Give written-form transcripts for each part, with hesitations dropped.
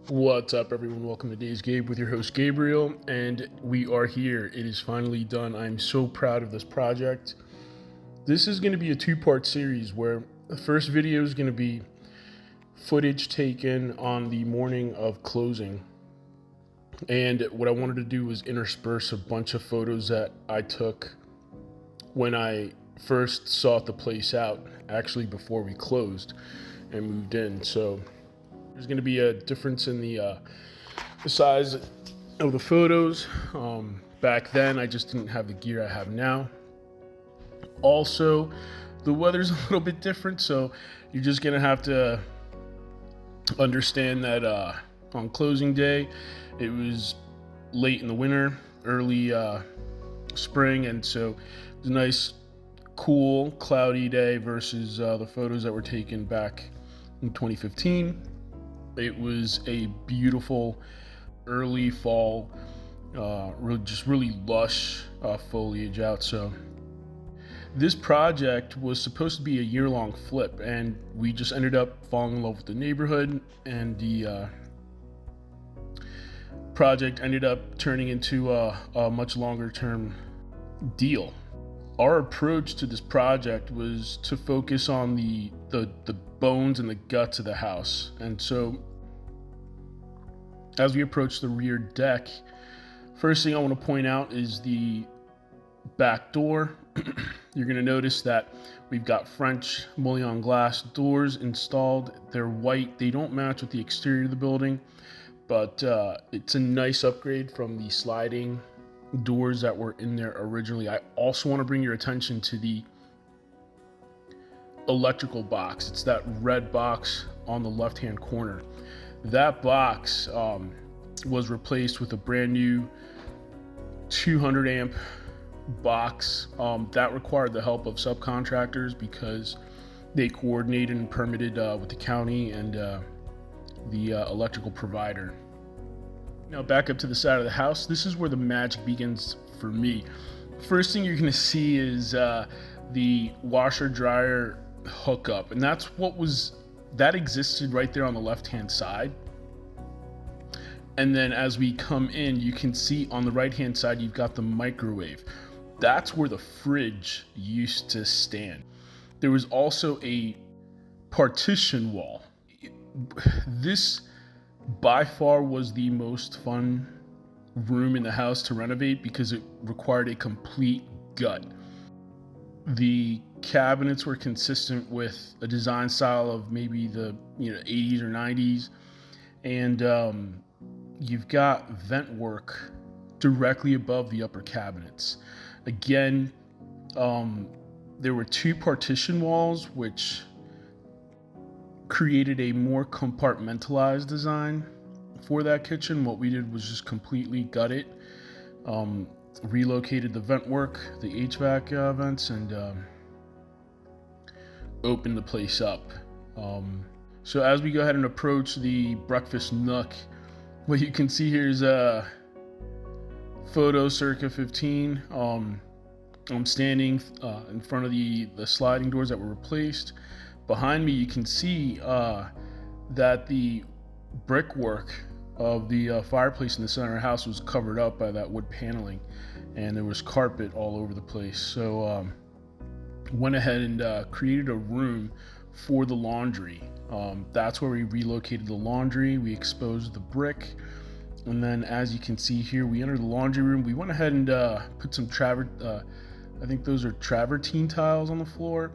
What's up, everyone? Welcome to Days Gabe with your host Gabriel, and we are here. It is finally done. I'm so proud of this project. This is going to be a two-part series where the first video is going to be footage taken on the morning of closing. And what I wanted to do was intersperse a bunch of photos that I took when I first sought the place out, actually before we closed and moved in. So there's going to be a difference in the size of the photos. Back then, I just didn't have the gear I have now. Also, the weather's a little bit different, so you're just going to have to understand that on closing day, it was late in the winter, early spring, and so it was a nice, cool, cloudy day versus the photos that were taken back in 2015. It was a beautiful early fall, really lush foliage out. So this project was supposed to be a year-long flip, and we just ended up falling in love with the neighborhood, and the project ended up turning into a much longer-term deal. Our approach to this project was to focus on the bones and the guts of the house. And so as we approach the rear deck, first thing I want to point out is the back door. You're going to notice that we've got French mullion glass doors installed. They're white. They don't match with the exterior of the building, but it's a nice upgrade from the sliding doors that were in there originally. I also want to bring your attention to the electrical box. It's that red box on the left-hand corner. That box was replaced with a brand new 200 amp box that required the help of subcontractors because they coordinated and permitted with the county and the electrical provider. Now back up to the side of the house. This is where the magic begins for me. First thing you're going to see is the washer dryer hookup, and that existed right there on the left hand side. And then as we come in, you can see on the right hand side you've got the microwave. That's where the fridge used to stand. There was also a partition wall. This by far was the most fun room in the house to renovate because it required a complete gut. The cabinets were consistent with a design style of maybe the 80s or 90s, and you've got vent work directly above the upper cabinets. Again, there were two partition walls which created a more compartmentalized design for that kitchen. What we did was just completely gut it, relocated the vent work, the HVAC vents, and opened the place up. So as we go ahead and approach the breakfast nook, what you can see here is a photo circa 15. I'm standing in front of the sliding doors that were replaced. Behind me, you can see that the brickwork of the fireplace in the center of the house was covered up by that wood paneling, and there was carpet all over the place. So went ahead and created a room for the laundry. That's where we relocated the laundry. We exposed the brick, and then as you can see here, we entered the laundry room. We went ahead and put some I think those are travertine tiles on the floor.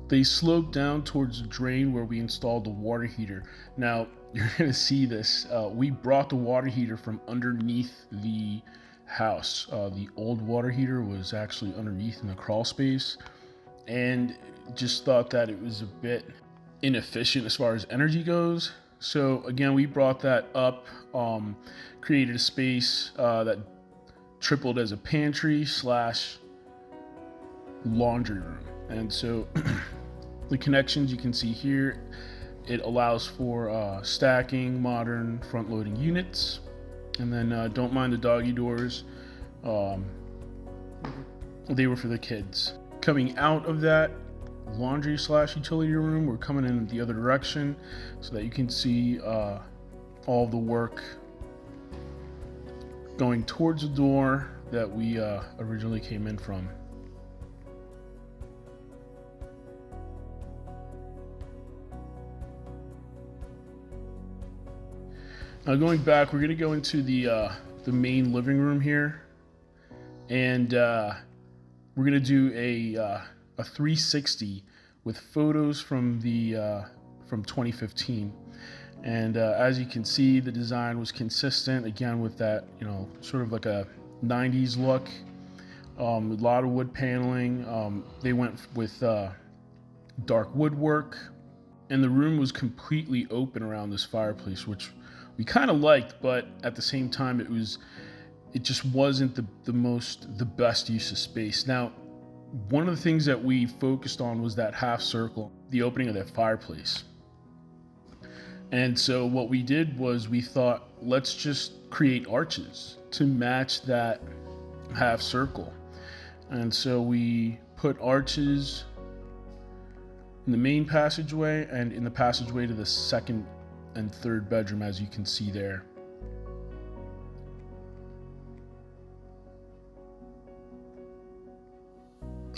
They sloped down towards the drain where we installed the water heater. Now, you're going to see this. We brought the water heater from underneath the house. The old water heater was actually underneath in the crawl space, and just thought that it was a bit inefficient as far as energy goes. So again, we brought that up, created a space that tripled as a pantry / laundry room. And so the connections you can see here, it allows for stacking modern front-loading units. And then don't mind the doggy doors. They were for the kids. Coming out of that, laundry / utility room. We're coming in the other direction so that you can see all the work going towards the door that we originally came in from. Now going back, we're gonna go into the main living room here, and we're gonna do a 360 with photos from from 2015. And as you can see, the design was consistent again with that, sort of like a 90s look. A lot of wood paneling. They went with dark woodwork, and the room was completely open around this fireplace, which we kind of liked, but at the same time, it just wasn't the best use of space. Now, one of the things that we focused on was that half circle, the opening of that fireplace. And so what we did was we thought, let's just create arches to match that half circle. And so we put arches in the main passageway and in the passageway to the second and third bedroom, as you can see there.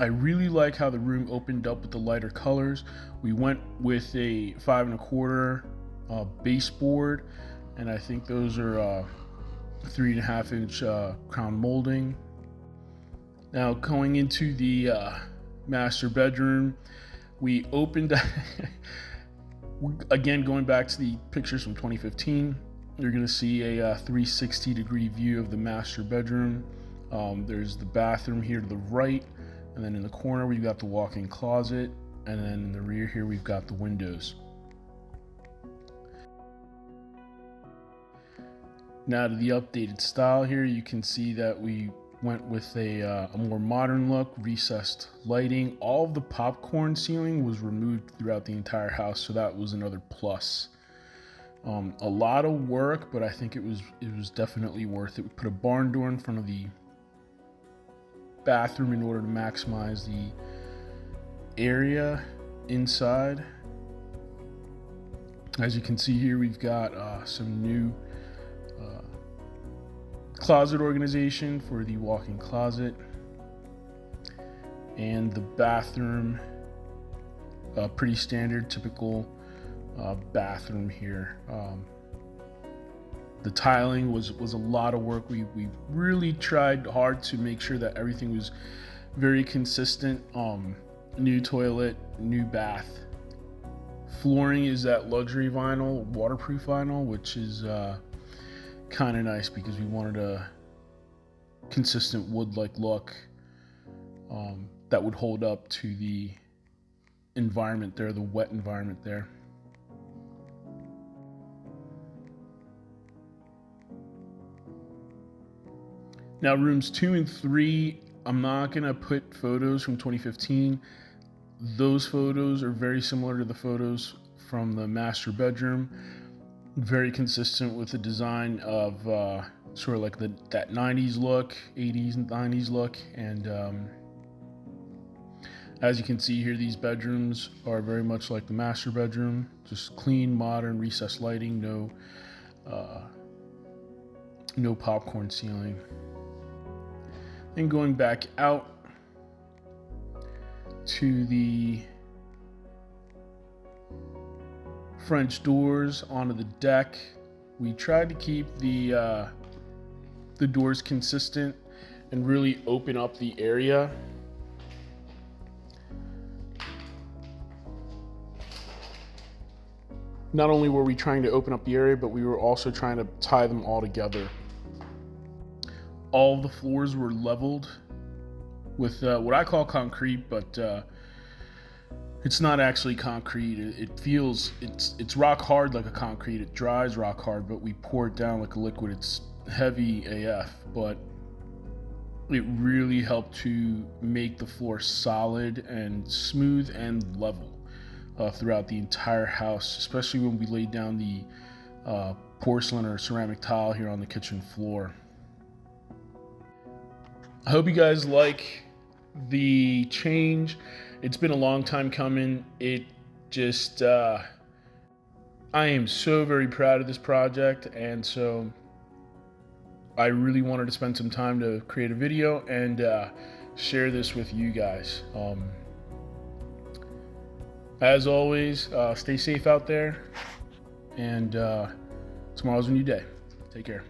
I really like how the room opened up with the lighter colors. We went with a 5 1/4 baseboard, and I think those are 3.5 inch crown molding. Now going into the master bedroom, we opened again, going back to the pictures from 2015, you're going to see a 360-degree view of the master bedroom. There's the bathroom here to the right, and then in the corner we've got the walk-in closet, and then in the rear here we've got the windows. Now to the updated style here, you can see that we went with a more modern look, recessed lighting. All of the popcorn ceiling was removed throughout the entire house, so that was another plus. A lot of work, but I think it was definitely worth it. We put a barn door in front of the bathroom in order to maximize the area inside. As you can see here, we've got some new closet organization for the walk-in closet, and the bathroom, pretty standard, typical bathroom here. The tiling was a lot of work. We really tried hard to make sure that everything was very consistent. New toilet, new bath. Flooring is that luxury vinyl, waterproof vinyl, which is kind of nice because we wanted a consistent wood-like look that would hold up to the environment there, the wet environment there. Now rooms 2 and 3, I'm not gonna put photos from 2015. Those photos are very similar to the photos from the master bedroom. Very consistent with the design of sort of like that 90s look, 80s and 90s look. And as you can see here, these bedrooms are very much like the master bedroom, just clean, modern, recessed lighting, no popcorn ceiling. Then going back out to the French doors onto the deck, we tried to keep the doors consistent and really open up the area. Not only were we trying to open up the area, but we were also trying to tie them all together. All of the floors were leveled with what I call concrete, but it's not actually concrete. It feels, it's rock hard like a concrete. It dries rock hard, but we pour it down like a liquid. It's heavy AF, but it really helped to make the floor solid and smooth and level throughout the entire house, especially when we laid down the porcelain or ceramic tile here on the kitchen floor. I hope you guys like the change It's been a long time coming. It just, I am so very proud of this project, and so I really wanted to spend some time to create a video and share this with you guys. As always, stay safe out there, and tomorrow's a new day. Take care.